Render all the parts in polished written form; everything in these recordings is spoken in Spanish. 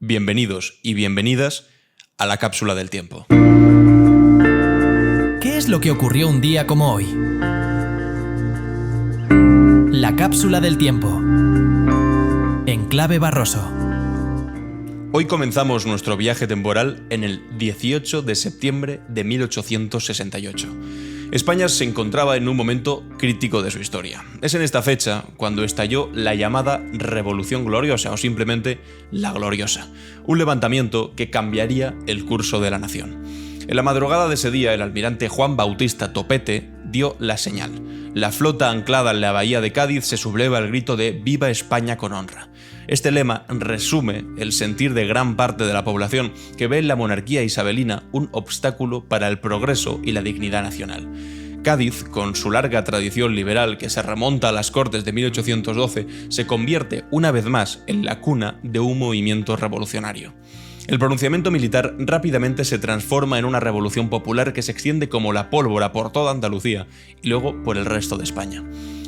Bienvenidos y bienvenidas a la cápsula del tiempo. ¿Qué es lo que ocurrió un día como hoy? La cápsula del tiempo. En clave Barroso. Hoy comenzamos nuestro viaje temporal en el 18 de septiembre de 1868. España se encontraba en un momento crítico de su historia. Es en esta fecha cuando estalló la llamada Revolución Gloriosa o simplemente la Gloriosa, un levantamiento que cambiaría el curso de la nación. En la madrugada de ese día, el almirante Juan Bautista Topete dio la señal. La flota anclada en la bahía de Cádiz se subleva al grito de «Viva España con honra». Este lema resume el sentir de gran parte de la población que ve en la monarquía isabelina un obstáculo para el progreso y la dignidad nacional. Cádiz, con su larga tradición liberal que se remonta a las Cortes de 1812, se convierte una vez más en la cuna de un movimiento revolucionario. El pronunciamiento militar rápidamente se transforma en una revolución popular que se extiende como la pólvora por toda Andalucía y luego por el resto de España.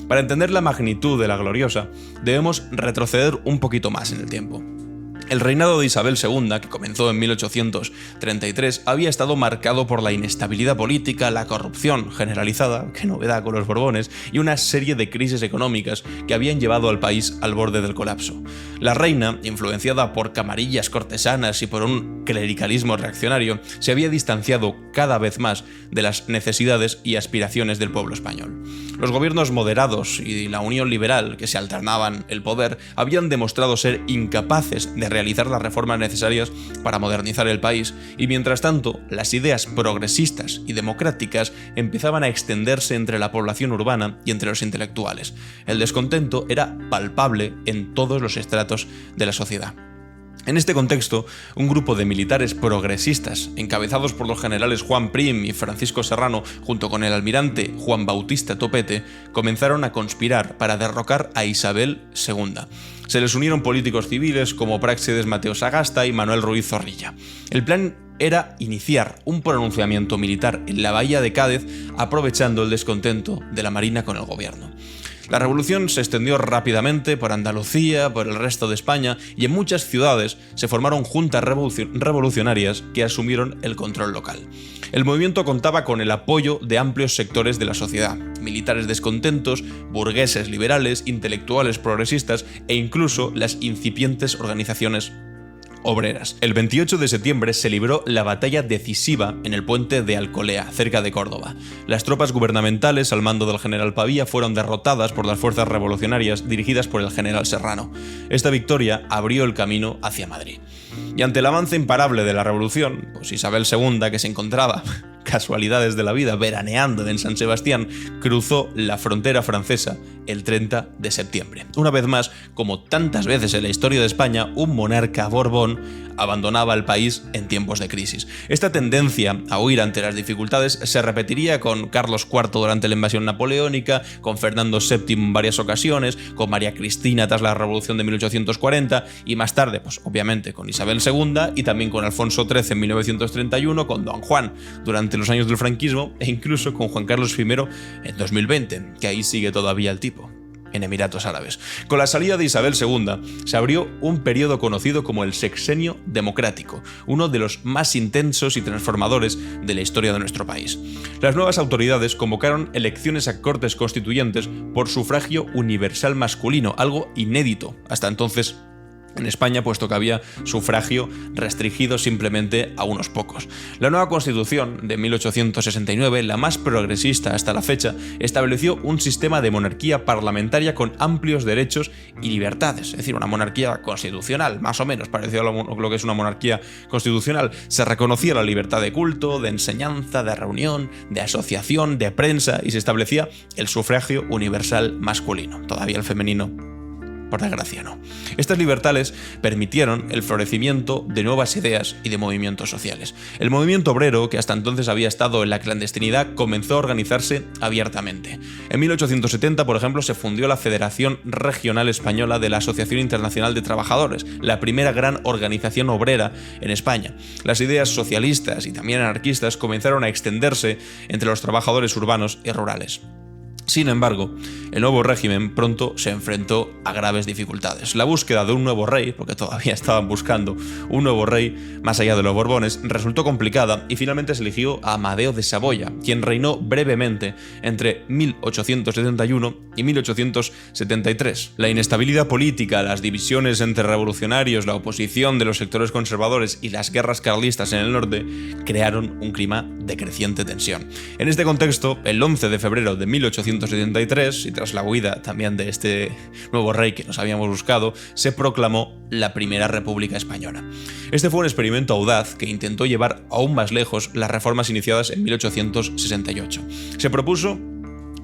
Para entender la magnitud de la Gloriosa, debemos retroceder un poquito más en el tiempo. El reinado de Isabel II, que comenzó en 1833, había estado marcado por la inestabilidad política, la corrupción generalizada, qué novedad con los Borbones, y una serie de crisis económicas que habían llevado al país al borde del colapso. La reina, influenciada por camarillas cortesanas y por un clericalismo reaccionario, se había distanciado cada vez más de las necesidades y aspiraciones del pueblo español. Los gobiernos moderados y la Unión Liberal, que se alternaban el poder, habían demostrado ser incapaces de realizar las reformas necesarias para modernizar el país, y mientras tanto, las ideas progresistas y democráticas empezaban a extenderse entre la población urbana y entre los intelectuales. El descontento era palpable en todos los estratos de la sociedad. En este contexto, un grupo de militares progresistas, encabezados por los generales Juan Prim y Francisco Serrano, junto con el almirante Juan Bautista Topete, comenzaron a conspirar para derrocar a Isabel II. Se les unieron políticos civiles como Práxedes Mateo Sagasta y Manuel Ruiz Zorrilla. El plan era iniciar un pronunciamiento militar en la bahía de Cádiz, aprovechando el descontento de la Marina con el gobierno. La revolución se extendió rápidamente por Andalucía, por el resto de España, y en muchas ciudades se formaron juntas revolucionarias que asumieron el control local. El movimiento contaba con el apoyo de amplios sectores de la sociedad: militares descontentos, burgueses liberales, intelectuales progresistas e incluso las incipientes organizaciones obreras. El 28 de septiembre se libró la batalla decisiva en el puente de Alcolea, cerca de Córdoba. Las tropas gubernamentales al mando del general Pavía fueron derrotadas por las fuerzas revolucionarias dirigidas por el general Serrano. Esta victoria abrió el camino hacia Madrid. Y ante el avance imparable de la revolución, pues Isabel II, que se encontraba, casualidades de la vida, veraneando en San Sebastián, cruzó la frontera francesa el 30 de septiembre. Una vez más, como tantas veces en la historia de España, un monarca borbón abandonaba el país en tiempos de crisis. Esta tendencia a huir ante las dificultades se repetiría con Carlos IV durante la invasión napoleónica, con Fernando VII en varias ocasiones, con María Cristina tras la Revolución de 1840 y más tarde, pues obviamente con Isabel II y también con Alfonso XIII en 1931, con Don Juan durante los años del franquismo e incluso con Juan Carlos I en 2020, que ahí sigue todavía el tipo, en Emiratos Árabes. Con la salida de Isabel II se abrió un periodo conocido como el Sexenio Democrático, uno de los más intensos y transformadores de la historia de nuestro país. Las nuevas autoridades convocaron elecciones a Cortes Constituyentes por sufragio universal masculino, algo inédito hasta entonces en España, puesto que había sufragio restringido simplemente a unos pocos. La nueva Constitución de 1869, la más progresista hasta la fecha, estableció un sistema de monarquía parlamentaria con amplios derechos y libertades, es decir, una monarquía constitucional, más o menos parecido a lo que es una monarquía constitucional. Se reconocía la libertad de culto, de enseñanza, de reunión, de asociación, de prensa, y se establecía el sufragio universal masculino. Todavía el femenino, por desgracia, no. Estas libertades permitieron el florecimiento de nuevas ideas y de movimientos sociales. El movimiento obrero, que hasta entonces había estado en la clandestinidad, comenzó a organizarse abiertamente. En 1870, por ejemplo, se fundió la Federación Regional Española de la Asociación Internacional de Trabajadores, la primera gran organización obrera en España. Las ideas socialistas y también anarquistas comenzaron a extenderse entre los trabajadores urbanos y rurales. Sin embargo, el nuevo régimen pronto se enfrentó a graves dificultades. La búsqueda de un nuevo rey, porque todavía estaban buscando un nuevo rey más allá de los Borbones, resultó complicada y finalmente se eligió a Amadeo de Saboya, quien reinó brevemente entre 1871 y 1873. La inestabilidad política, las divisiones entre revolucionarios, la oposición de los sectores conservadores y las guerras carlistas en el norte crearon un clima de creciente tensión. En este contexto, el 11 de febrero de 1873, y tras la huida también de este nuevo rey que nos habíamos buscado, se proclamó la Primera República Española. Este fue un experimento audaz que intentó llevar aún más lejos las reformas iniciadas en 1868. Se propuso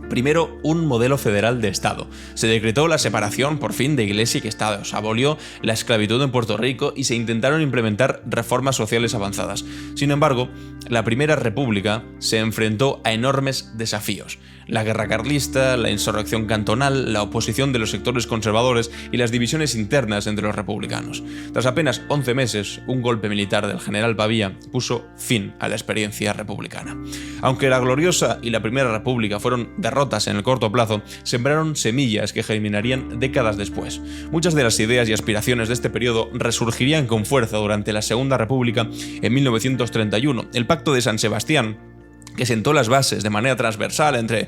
primero, un modelo federal de Estado. Se decretó la separación, por fin, de Iglesia y Estado. Se abolió la esclavitud en Puerto Rico y se intentaron implementar reformas sociales avanzadas. Sin embargo, la Primera República se enfrentó a enormes desafíos. La guerra carlista, la insurrección cantonal, la oposición de los sectores conservadores y las divisiones internas entre los republicanos. Tras apenas 11 meses, un golpe militar del general Pavía puso fin a la experiencia republicana. Aunque la Gloriosa y la Primera República fueron derrotas en el corto plazo, sembraron semillas que germinarían décadas después. Muchas de las ideas y aspiraciones de este periodo resurgirían con fuerza durante la Segunda República en 1931. El Pacto de San Sebastián, que sentó las bases de manera transversal entre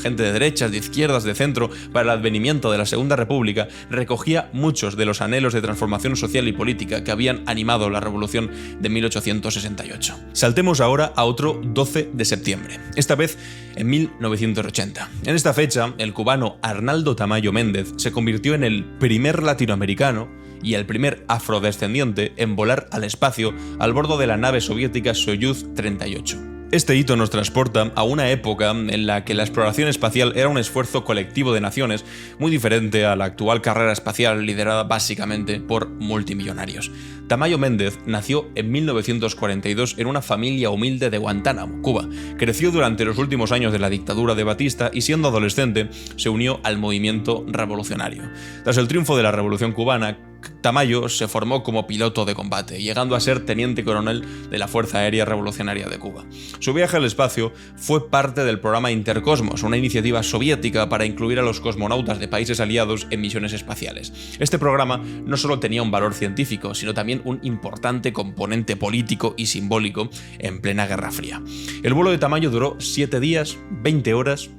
gente de derechas, de izquierdas, de centro, para el advenimiento de la Segunda República, recogía muchos de los anhelos de transformación social y política que habían animado la Revolución de 1868. Saltemos ahora a otro 12 de septiembre, esta vez en 1980. En esta fecha, el cubano Arnaldo Tamayo Méndez se convirtió en el primer latinoamericano y el primer afrodescendiente en volar al espacio al bordo de la nave soviética Soyuz 38. Este hito nos transporta a una época en la que la exploración espacial era un esfuerzo colectivo de naciones, muy diferente a la actual carrera espacial liderada básicamente por multimillonarios. Tamayo Méndez nació en 1942 en una familia humilde de Guantánamo, Cuba. Creció durante los últimos años de la dictadura de Batista y, siendo adolescente, se unió al movimiento revolucionario. Tras el triunfo de la Revolución cubana, Tamayo se formó como piloto de combate, llegando a ser teniente coronel de la Fuerza Aérea Revolucionaria de Cuba. Su viaje al espacio fue parte del programa Intercosmos, una iniciativa soviética para incluir a los cosmonautas de países aliados en misiones espaciales. Este programa no solo tenía un valor científico, sino también un importante componente político y simbólico en plena Guerra Fría. El vuelo de Tamayo duró 7 días, 20 horas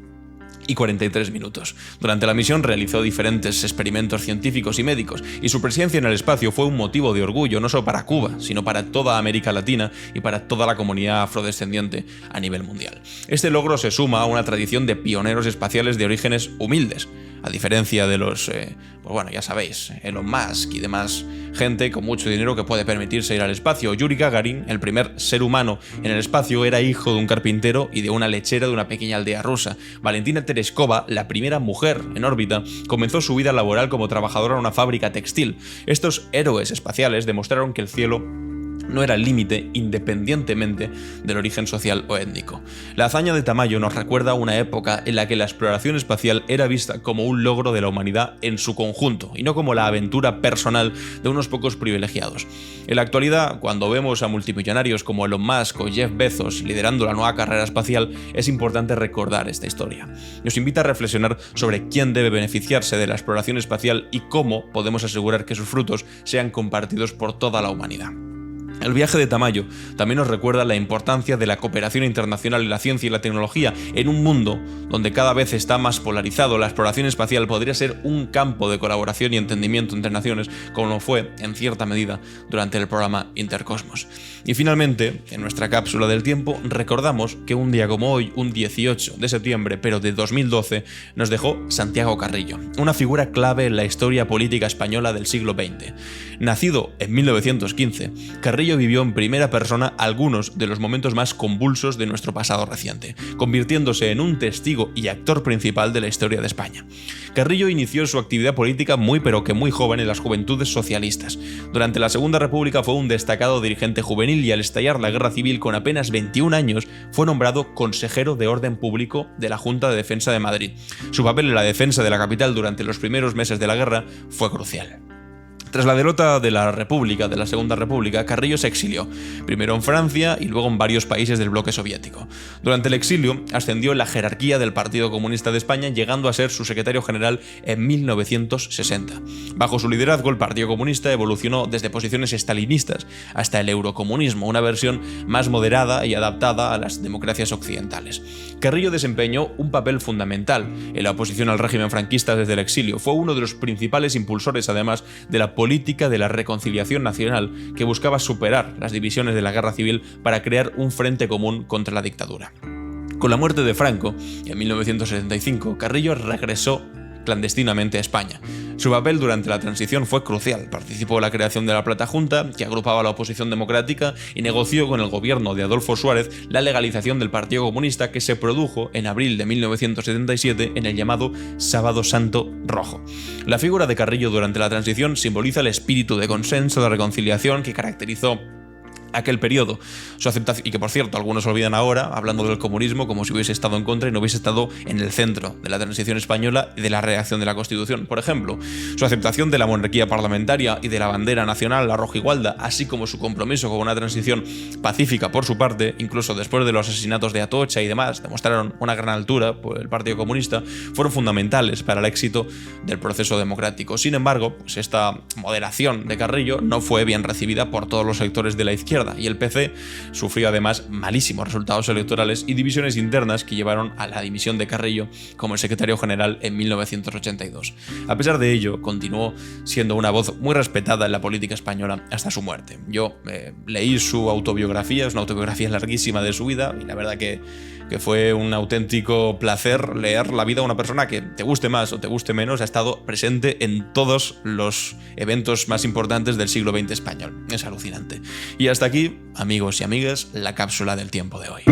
y 43 minutos. Durante la misión realizó diferentes experimentos científicos y médicos, y su presencia en el espacio fue un motivo de orgullo no solo para Cuba, sino para toda América Latina y para toda la comunidad afrodescendiente a nivel mundial. Este logro se suma a una tradición de pioneros espaciales de orígenes humildes, a diferencia de los, ya sabéis, Elon Musk y demás gente con mucho dinero que puede permitirse ir al espacio. Yuri Gagarin, el primer ser humano en el espacio, era hijo de un carpintero y de una lechera de una pequeña aldea rusa. Valentina Tereshkova, la primera mujer en órbita, comenzó su vida laboral como trabajadora en una fábrica textil. Estos héroes espaciales demostraron que el cielo no era el límite independientemente del origen social o étnico. La hazaña de Tamayo nos recuerda una época en la que la exploración espacial era vista como un logro de la humanidad en su conjunto y no como la aventura personal de unos pocos privilegiados. En la actualidad, cuando vemos a multimillonarios como Elon Musk o Jeff Bezos liderando la nueva carrera espacial, es importante recordar esta historia. Nos invita a reflexionar sobre quién debe beneficiarse de la exploración espacial y cómo podemos asegurar que sus frutos sean compartidos por toda la humanidad. El viaje de Tamayo también nos recuerda la importancia de la cooperación internacional en la ciencia y la tecnología. En un mundo donde cada vez está más polarizado, la exploración espacial podría ser un campo de colaboración y entendimiento entre naciones, como lo fue, en cierta medida, durante el programa Intercosmos. Y finalmente, en nuestra cápsula del tiempo, recordamos que un día como hoy, un 18 de septiembre, pero de 2012, nos dejó Santiago Carrillo, una figura clave en la historia política española del siglo XX. Nacido en 1915, Carrillo vivió en primera persona algunos de los momentos más convulsos de nuestro pasado reciente, convirtiéndose en un testigo y actor principal de la historia de España. Carrillo inició su actividad política muy joven en las Juventudes Socialistas. Durante la Segunda República fue un destacado dirigente juvenil y al estallar la Guerra Civil con apenas 21 años fue nombrado consejero de Orden Público de la Junta de Defensa de Madrid. Su papel en la defensa de la capital durante los primeros meses de la guerra fue crucial. Tras la derrota de la Segunda República, Carrillo se exilió, primero en Francia y luego en varios países del bloque soviético. Durante el exilio ascendió en la jerarquía del Partido Comunista de España, llegando a ser su secretario general en 1960. Bajo su liderazgo, el Partido Comunista evolucionó desde posiciones estalinistas hasta el eurocomunismo, una versión más moderada y adaptada a las democracias occidentales. Carrillo desempeñó un papel fundamental en la oposición al régimen franquista desde el exilio. Fue uno de los principales impulsores, además, de la política de la reconciliación nacional que buscaba superar las divisiones de la guerra civil para crear un frente común contra la dictadura. Con la muerte de Franco, en 1975, Carrillo regresó clandestinamente a España. Su papel durante la transición fue crucial. Participó en la creación de la Plata Junta, que agrupaba a la oposición democrática, y negoció con el gobierno de Adolfo Suárez la legalización del Partido Comunista, que se produjo en abril de 1977 en el llamado Sábado Santo Rojo. La figura de Carrillo durante la transición simboliza el espíritu de consenso, de reconciliación que caracterizó aquel periodo. Su aceptación, y que por cierto algunos olvidan ahora, hablando del comunismo como si hubiese estado en contra y no hubiese estado en el centro de la transición española y de la redacción de la Constitución. Por ejemplo, su aceptación de la monarquía parlamentaria y de la bandera nacional, la rojigualda, así como su compromiso con una transición pacífica por su parte, incluso después de los asesinatos de Atocha y demás, demostraron una gran altura por el Partido Comunista, fueron fundamentales para el éxito del proceso democrático. Sin embargo, pues esta moderación de Carrillo no fue bien recibida por todos los sectores de la izquierda, y el PC sufrió además malísimos resultados electorales y divisiones internas que llevaron a la dimisión de Carrillo como el secretario general en 1982. A pesar de ello, continuó siendo una voz muy respetada en la política española hasta su muerte. Yo leí su autobiografía, es una autobiografía larguísima de su vida, y la verdad que fue un auténtico placer leer la vida de una persona que, te guste más o te guste menos, ha estado presente en todos los eventos más importantes del siglo XX español. Es alucinante. Y hasta aquí, amigos y amigas, la cápsula del tiempo de hoy.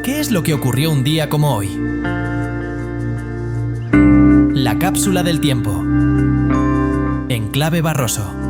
¿Qué es lo que ocurrió un día como hoy? La cápsula del tiempo. En clave Barroso.